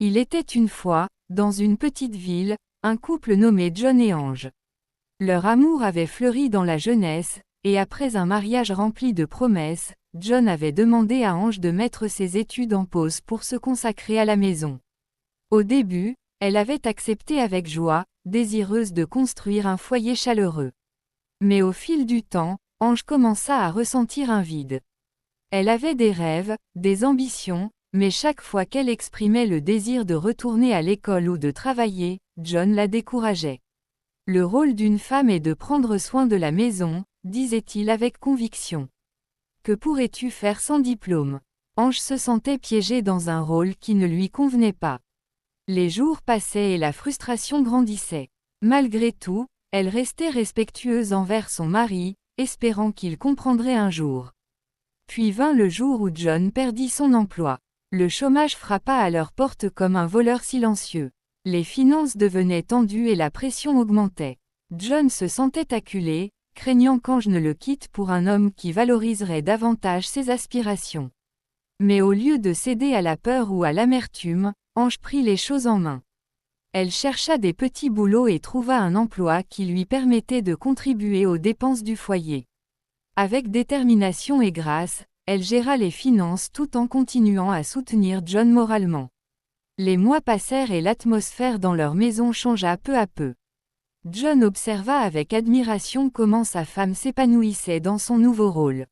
Il était une fois, dans une petite ville, un couple nommé John et Ange. Leur amour avait fleuri dans la jeunesse, et après un mariage rempli de promesses, John avait demandé à Ange de mettre ses études en pause pour se consacrer à la maison. Au début, elle avait accepté avec joie, désireuse de construire un foyer chaleureux. Mais au fil du temps, Ange commença à ressentir un vide. Elle avait des rêves, des ambitions, mais chaque fois qu'elle exprimait le désir de retourner à l'école ou de travailler, John la décourageait. Le rôle d'une femme est de prendre soin de la maison, disait-il avec conviction. Que pourrais-tu faire sans diplôme? Ange se sentait piégée dans un rôle qui ne lui convenait pas. Les jours passaient et la frustration grandissait. Malgré tout, elle restait respectueuse envers son mari, espérant qu'il comprendrait un jour. Puis vint le jour où John perdit son emploi. Le chômage frappa à leur porte comme un voleur silencieux. Les finances devenaient tendues et la pression augmentait. John se sentait acculé, craignant qu'Ange ne le quitte pour un homme qui valoriserait davantage ses aspirations. Mais au lieu de céder à la peur ou à l'amertume, Ange prit les choses en main. Elle chercha des petits boulots et trouva un emploi qui lui permettait de contribuer aux dépenses du foyer. Avec détermination et grâce, elle géra les finances tout en continuant à soutenir John moralement. Les mois passèrent et l'atmosphère dans leur maison changea peu à peu. John observa avec admiration comment sa femme s'épanouissait dans son nouveau rôle.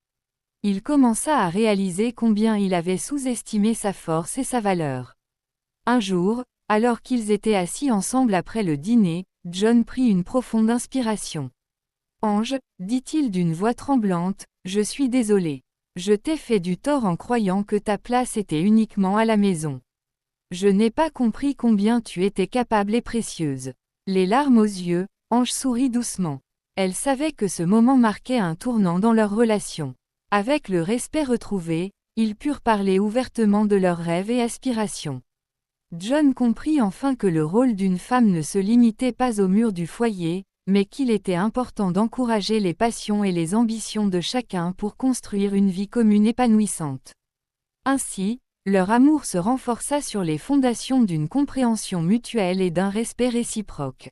Il commença à réaliser combien il avait sous-estimé sa force et sa valeur. Un jour, alors qu'ils étaient assis ensemble après le dîner, John prit une profonde inspiration. « Ange, dit-il d'une voix tremblante, je suis désolé. Je t'ai fait du tort en croyant que ta place était uniquement à la maison. Je n'ai pas compris combien tu étais capable et précieuse. » Les larmes aux yeux, Ange sourit doucement. Elle savait que ce moment marquait un tournant dans leur relation. Avec le respect retrouvé, ils purent parler ouvertement de leurs rêves et aspirations. John comprit enfin que le rôle d'une femme ne se limitait pas aux murs du foyer, mais qu'il était important d'encourager les passions et les ambitions de chacun pour construire une vie commune épanouissante. Ainsi, leur amour se renforça sur les fondations d'une compréhension mutuelle et d'un respect réciproque.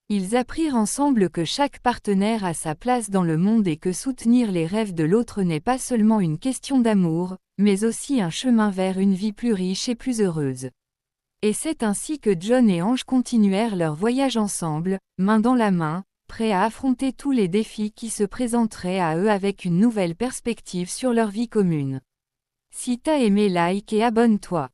Ils apprirent ensemble que chaque partenaire a sa place dans le monde et que soutenir les rêves de l'autre n'est pas seulement une question d'amour, mais aussi un chemin vers une vie plus riche et plus heureuse. Et c'est ainsi que John et Ange continuèrent leur voyage ensemble, main dans la main, prêts à affronter tous les défis qui se présenteraient à eux avec une nouvelle perspective sur leur vie commune. Si t'as aimé, like et abonne-toi.